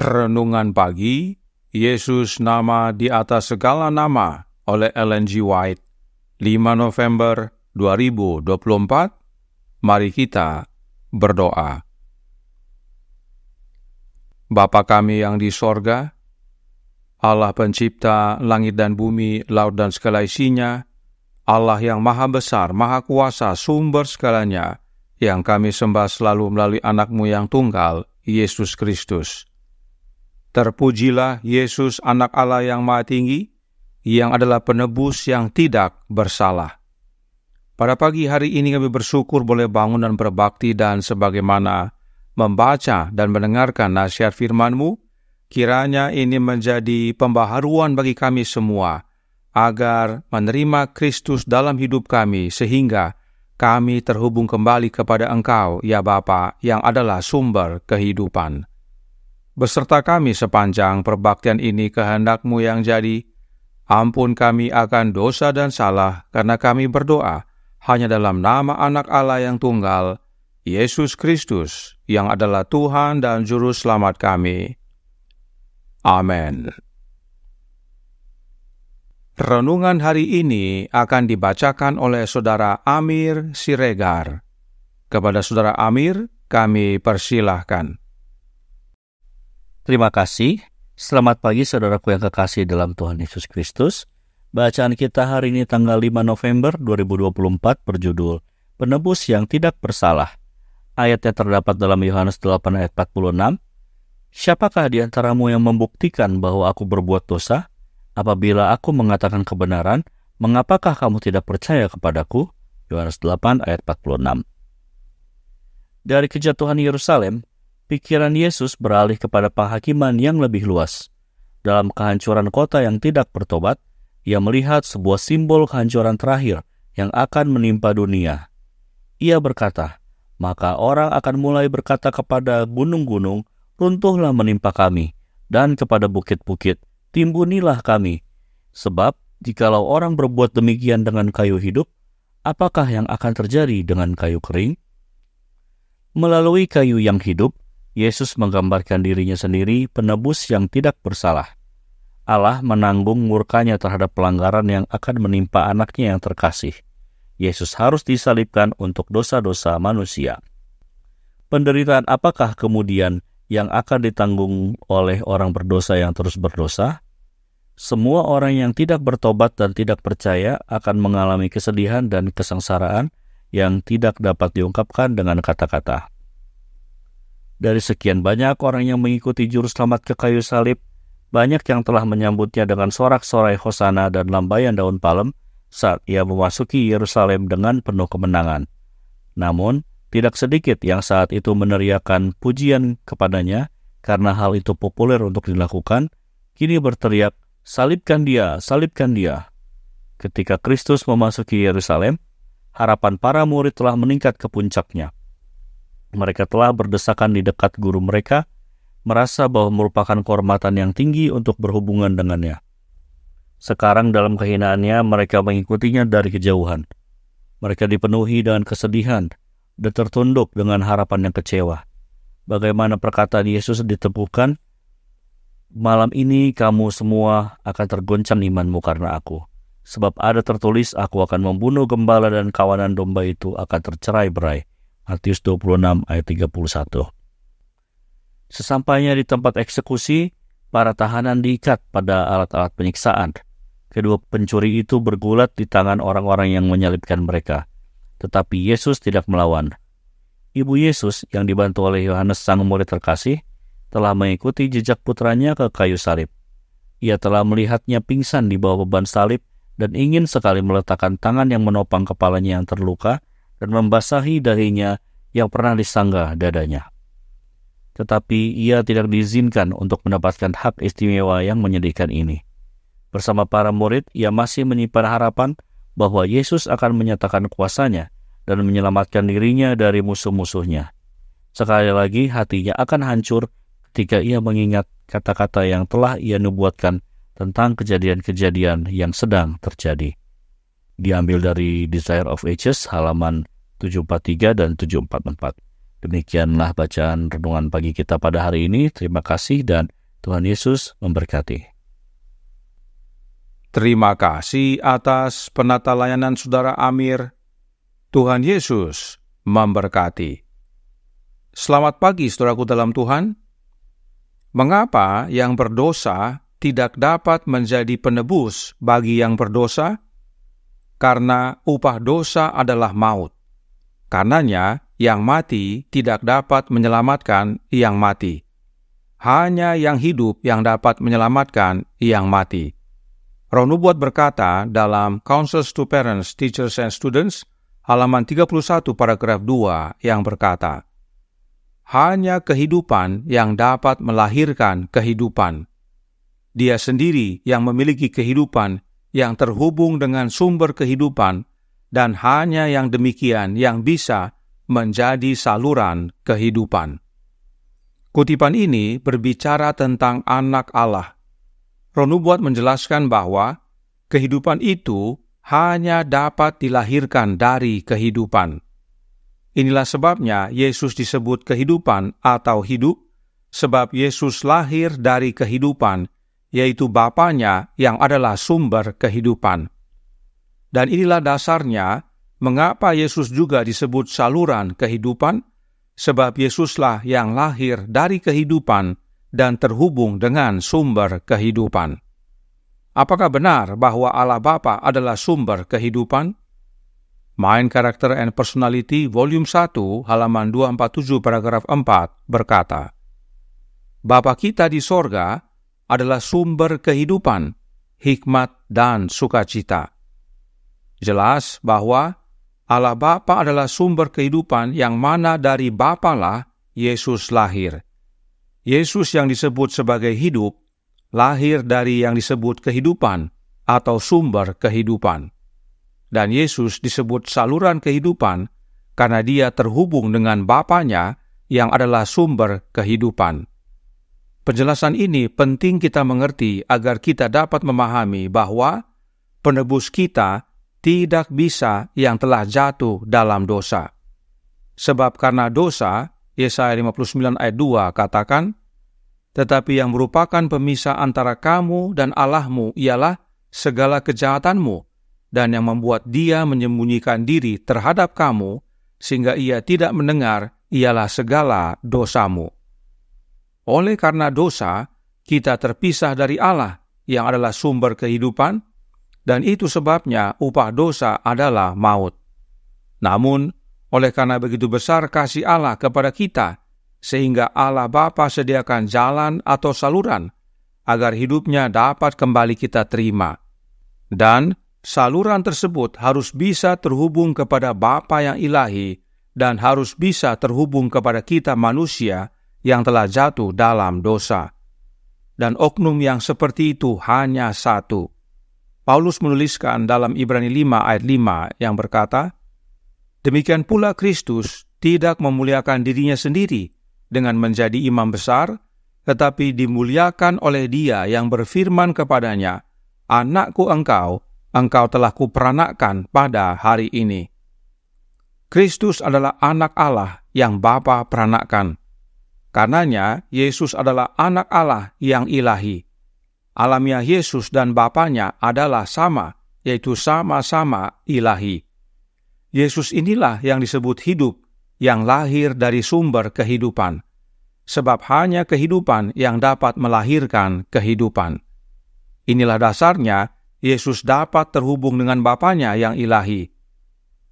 Renungan Pagi, Yesus Nama di Atas Segala Nama oleh Ellen G. White, 5 November 2024. Mari kita berdoa. Bapa kami yang di sorga, Allah pencipta langit dan bumi, laut dan segala isinya, Allah yang maha besar, maha kuasa, sumber segalanya, yang kami sembah selalu melalui anak-Mu yang tunggal, Yesus Kristus. Terpujilah Yesus, anak Allah yang maha tinggi, yang adalah penebus yang tidak bersalah. Pada pagi hari ini kami bersyukur boleh bangun dan berbakti, dan sebagaimana membaca dan mendengarkan nasihat firman-Mu, kiranya ini menjadi pembaharuan bagi kami semua, agar menerima Kristus dalam hidup kami, sehingga kami terhubung kembali kepada Engkau, ya Bapa, yang adalah sumber kehidupan. Beserta kami sepanjang perbaktian ini kehendak-Mu yang jadi, ampun kami akan dosa dan salah, karena kami berdoa hanya dalam nama Anak Allah yang tunggal, Yesus Kristus, yang adalah Tuhan dan Juru Selamat kami. Amin. Renungan hari ini akan dibacakan oleh Saudara Amir Siregar. Kepada Saudara Amir, kami persilahkan. Terima kasih. Selamat pagi saudaraku yang kekasih dalam Tuhan Yesus Kristus. Bacaan kita hari ini tanggal 5 November 2024 berjudul Penebus yang Tidak Bersalah. Ayatnya terdapat dalam Yohanes 8 ayat 46. Siapakah di antaramu yang membuktikan bahwa aku berbuat dosa? Apabila aku mengatakan kebenaran, mengapakah kamu tidak percaya kepadaku? Yohanes 8 ayat 46. Dari kejatuhan Yerusalem, pikiran Yesus beralih kepada penghakiman yang lebih luas. Dalam kehancuran kota yang tidak bertobat, ia melihat sebuah simbol kehancuran terakhir yang akan menimpa dunia. Ia berkata, maka orang akan mulai berkata kepada gunung-gunung, runtuhlah menimpa kami, dan kepada bukit-bukit, timbunilah kami. Sebab, jikalau orang berbuat demikian dengan kayu hidup, apakah yang akan terjadi dengan kayu kering? Melalui kayu yang hidup, Yesus menggambarkan dirinya sendiri penebus yang tidak bersalah. Allah menanggung murkanya terhadap pelanggaran yang akan menimpa anaknya yang terkasih. Yesus harus disalibkan untuk dosa-dosa manusia. Penderitaan apakah kemudian yang akan ditanggung oleh orang berdosa yang terus berdosa? Semua orang yang tidak bertobat dan tidak percaya akan mengalami kesedihan dan kesengsaraan yang tidak dapat diungkapkan dengan kata-kata. Dari sekian banyak orang yang mengikuti juru selamat ke kayu salib, banyak yang telah menyambutnya dengan sorak-sorai hosana dan lambaian daun palem saat ia memasuki Yerusalem dengan penuh kemenangan. Namun, tidak sedikit yang saat itu meneriakan pujian kepadanya karena hal itu populer untuk dilakukan, kini berteriak, salibkan dia, salibkan dia. Ketika Kristus memasuki Yerusalem, harapan para murid telah meningkat ke puncaknya. Mereka telah berdesakan di dekat guru mereka, merasa bahwa merupakan kehormatan yang tinggi untuk berhubungan dengannya. Sekarang dalam kehinaannya, mereka mengikutinya dari kejauhan. Mereka dipenuhi dengan kesedihan dan tertunduk dengan harapan yang kecewa. Bagaimana perkataan Yesus ditepukan, malam ini kamu semua akan tergoncang imanmu karena aku. Sebab ada tertulis, aku akan membunuh gembala dan kawanan domba itu akan tercerai-berai. Matius 26 ayat 31. Sesampainya di tempat eksekusi, para tahanan diikat pada alat-alat penyiksaan. Kedua pencuri itu bergulat di tangan orang-orang yang menyalibkan mereka. Tetapi Yesus tidak melawan. Ibu Yesus yang dibantu oleh Yohanes sang murid terkasih telah mengikuti jejak putranya ke kayu salib. Ia telah melihatnya pingsan di bawah beban salib dan ingin sekali meletakkan tangan yang menopang kepalanya yang terluka dan membasahi dahinya yang pernah disanggah dadanya. Tetapi ia tidak diizinkan untuk mendapatkan hak istimewa yang menyedihkan ini. Bersama para murid, ia masih menyimpan harapan bahwa Yesus akan menyatakan kuasanya dan menyelamatkan dirinya dari musuh-musuhnya. Sekali lagi hatinya akan hancur ketika ia mengingat kata-kata yang telah ia nubuatkan tentang kejadian-kejadian yang sedang terjadi. Diambil dari Desire of Ages halaman 743 dan 744. Demikianlah bacaan renungan pagi kita pada hari ini. Terima kasih dan Tuhan Yesus memberkati. Terima kasih atas penata layanan Saudara Amir. Tuhan Yesus memberkati. Selamat pagi saudaraku dalam Tuhan. Mengapa yang berdosa tidak dapat menjadi penebus bagi yang berdosa? Karena upah dosa adalah maut. Karenanya, yang mati tidak dapat menyelamatkan yang mati. Hanya yang hidup yang dapat menyelamatkan yang mati. Roh Nubuat berkata dalam Counsels to Parents, Teachers and Students, halaman 31 paragraf 2 yang berkata, hanya kehidupan yang dapat melahirkan kehidupan. Dia sendiri yang memiliki kehidupan yang terhubung dengan sumber kehidupan, dan hanya yang demikian yang bisa menjadi saluran kehidupan. Kutipan ini berbicara tentang anak Allah. Roh Nubuat menjelaskan bahwa kehidupan itu hanya dapat dilahirkan dari kehidupan. Inilah sebabnya Yesus disebut kehidupan atau hidup, sebab Yesus lahir dari kehidupan, yaitu Bapanya yang adalah sumber kehidupan. Dan inilah dasarnya mengapa Yesus juga disebut saluran kehidupan, sebab Yesuslah yang lahir dari kehidupan dan terhubung dengan sumber kehidupan. Apakah benar bahwa Allah Bapa adalah sumber kehidupan? Mind, Character and Personality, Volume 1, halaman 247, paragraf 4, berkata, Bapa kita di sorga adalah sumber kehidupan, hikmat, dan sukacita. Jelas bahwa Allah Bapa adalah sumber kehidupan yang mana dari Bapalah Yesus lahir. Yesus yang disebut sebagai hidup, lahir dari yang disebut kehidupan atau sumber kehidupan. Dan Yesus disebut saluran kehidupan karena dia terhubung dengan Bapanya yang adalah sumber kehidupan. Penjelasan ini penting kita mengerti agar kita dapat memahami bahwa penebus kita tidak bisa yang telah jatuh dalam dosa. Sebab karena dosa, Yesaya 59 ayat 2 katakan, tetapi yang merupakan pemisah antara kamu dan Allahmu ialah segala kejahatanmu, dan yang membuat dia menyembunyikan diri terhadap kamu, sehingga ia tidak mendengar, ialah segala dosamu. Oleh karena dosa, kita terpisah dari Allah yang adalah sumber kehidupan, dan itu sebabnya upah dosa adalah maut. Namun, oleh karena begitu besar kasih Allah kepada kita, sehingga Allah Bapa sediakan jalan atau saluran, agar hidupnya dapat kembali kita terima. Dan saluran tersebut harus bisa terhubung kepada Bapa yang ilahi, dan harus bisa terhubung kepada kita manusia yang telah jatuh dalam dosa. Dan oknum yang seperti itu hanya satu. Paulus menuliskan dalam Ibrani 5 ayat 5 yang berkata, demikian pula Kristus tidak memuliakan dirinya sendiri dengan menjadi imam besar, tetapi dimuliakan oleh Dia yang berfirman kepadanya, anakku engkau telah kuperanakkan pada hari ini. Kristus adalah anak Allah yang Bapa peranakkan. Karenanya, Yesus adalah anak Allah yang ilahi. Alamiah Yesus dan Bapanya adalah sama, yaitu sama-sama ilahi. Yesus inilah yang disebut hidup, yang lahir dari sumber kehidupan. Sebab hanya kehidupan yang dapat melahirkan kehidupan. Inilah dasarnya, Yesus dapat terhubung dengan Bapanya yang ilahi.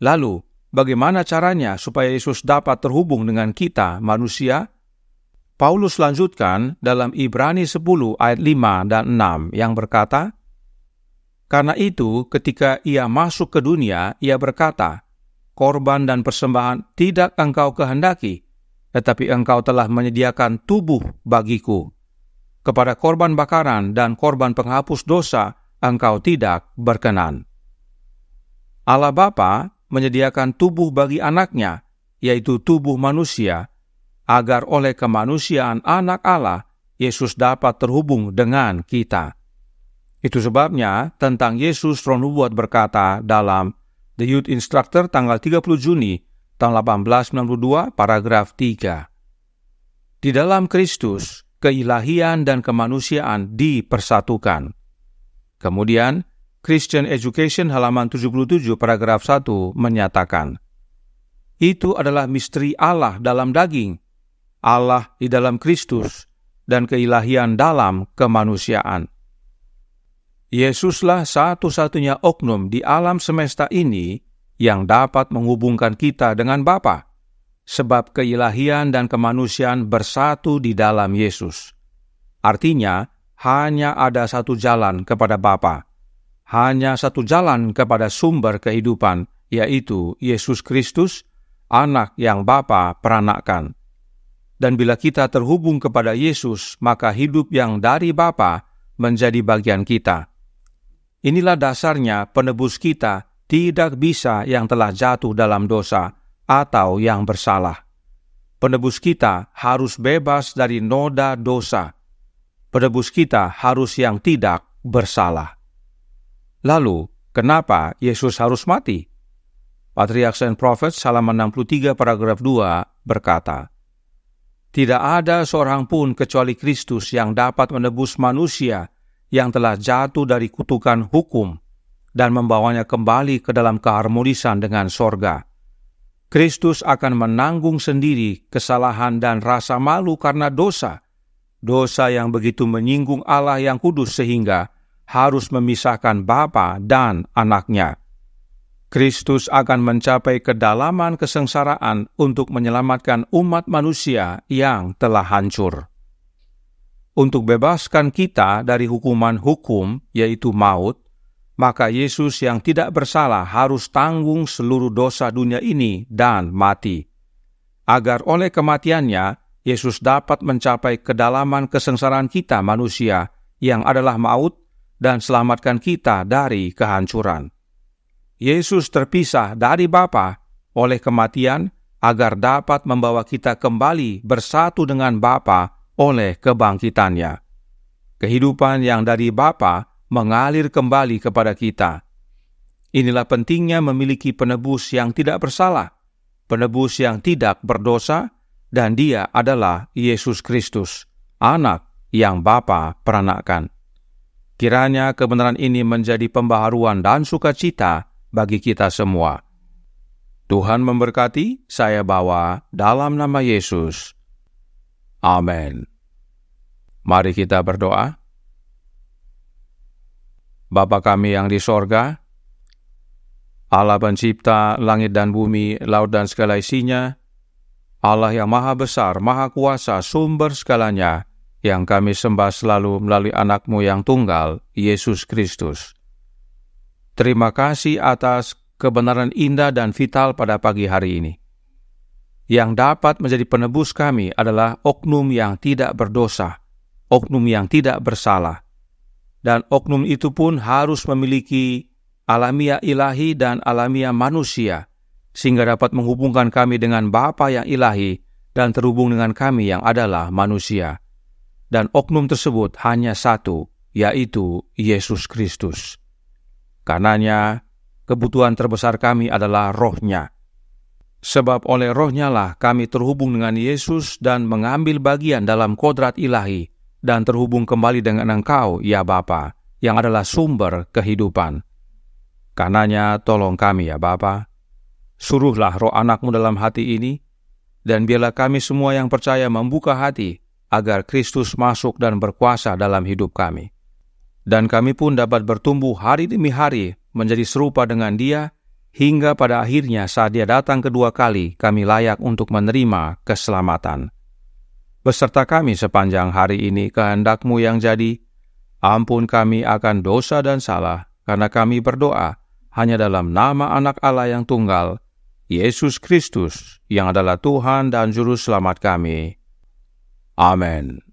Lalu, bagaimana caranya supaya Yesus dapat terhubung dengan kita, manusia? Paulus lanjutkan dalam Ibrani 10 ayat 5 dan 6 yang berkata, karena itu ketika ia masuk ke dunia, ia berkata, korban dan persembahan tidak engkau kehendaki, tetapi engkau telah menyediakan tubuh bagiku. Kepada korban bakaran dan korban penghapus dosa, engkau tidak berkenan. Allah Bapa menyediakan tubuh bagi anaknya, yaitu tubuh manusia, agar oleh kemanusiaan anak Allah, Yesus dapat terhubung dengan kita. Itu sebabnya tentang Yesus Roh Nubuat berkata dalam The Youth Instructor tanggal 30 Juni tahun 1892, paragraf 3. Di dalam Kristus, keilahian dan kemanusiaan dipersatukan. Kemudian, Christian Education halaman 77 paragraf 1 menyatakan, itu adalah misteri Allah dalam daging, Allah di dalam Kristus, dan keilahian dalam kemanusiaan. Yesuslah satu-satunya oknum di alam semesta ini yang dapat menghubungkan kita dengan Bapa, sebab keilahian dan kemanusiaan bersatu di dalam Yesus. Artinya, hanya ada satu jalan kepada Bapa, hanya satu jalan kepada sumber kehidupan, yaitu Yesus Kristus, Anak yang Bapa peranakkan. Dan bila kita terhubung kepada Yesus, maka hidup yang dari Bapa menjadi bagian kita. Inilah dasarnya penebus kita tidak bisa yang telah jatuh dalam dosa atau yang bersalah. Penebus kita harus bebas dari noda dosa. Penebus kita harus yang tidak bersalah. Lalu, kenapa Yesus harus mati? Patriarchs and Prophets halaman 63 paragraf 2 berkata, tidak ada seorang pun kecuali Kristus yang dapat menebus manusia yang telah jatuh dari kutukan hukum dan membawanya kembali ke dalam keharmonisan dengan sorga. Kristus akan menanggung sendiri kesalahan dan rasa malu karena dosa. Dosa yang begitu menyinggung Allah yang kudus sehingga harus memisahkan Bapa dan Anaknya. Kristus akan mencapai kedalaman kesengsaraan untuk menyelamatkan umat manusia yang telah hancur. Untuk bebaskan kita dari hukuman hukum, yaitu maut, maka Yesus yang tidak bersalah harus tanggung seluruh dosa dunia ini dan mati. Agar oleh kematiannya, Yesus dapat mencapai kedalaman kesengsaraan kita manusia yang adalah maut dan selamatkan kita dari kehancuran. Yesus terpisah dari Bapa oleh kematian agar dapat membawa kita kembali bersatu dengan Bapa oleh kebangkitannya. Kehidupan yang dari Bapa mengalir kembali kepada kita. Inilah pentingnya memiliki penebus yang tidak bersalah, penebus yang tidak berdosa, dan Dia adalah Yesus Kristus, Anak yang Bapa peranakkan. Kiranya kebenaran ini menjadi pembaharuan dan sukacita bagi kita semua. Tuhan memberkati, saya bawa dalam nama Yesus. Amin. Mari kita berdoa. Bapa kami yang di sorga, Allah pencipta langit dan bumi, laut dan segala isinya, Allah yang maha besar, maha kuasa, sumber segalanya, yang kami sembah selalu melalui anak-Mu yang tunggal, Yesus Kristus. Terima kasih atas kebenaran indah dan vital pada pagi hari ini. Yang dapat menjadi penebus kami adalah oknum yang tidak berdosa, oknum yang tidak bersalah. Dan oknum itu pun harus memiliki alamiah ilahi dan alamiah manusia, sehingga dapat menghubungkan kami dengan Bapa yang ilahi dan terhubung dengan kami yang adalah manusia. Dan oknum tersebut hanya satu, yaitu Yesus Kristus. Karenanya, kebutuhan terbesar kami adalah Roh-Nya. Sebab oleh Roh-Nya lah kami terhubung dengan Yesus dan mengambil bagian dalam kodrat ilahi, dan terhubung kembali dengan Engkau, ya Bapa, yang adalah sumber kehidupan. Karenanya tolong kami ya Bapa, suruhlah roh anak-Mu dalam hati ini, dan biarlah kami semua yang percaya membuka hati, agar Kristus masuk dan berkuasa dalam hidup kami. Dan kami pun dapat bertumbuh hari demi hari, menjadi serupa dengan Dia, hingga pada akhirnya saat Dia datang kedua kali, kami layak untuk menerima keselamatan. Beserta kami sepanjang hari ini kehendak-Mu yang jadi, ampun kami akan dosa dan salah, karena kami berdoa hanya dalam nama Anak Allah yang tunggal, Yesus Kristus, yang adalah Tuhan dan Juru Selamat kami. Amin.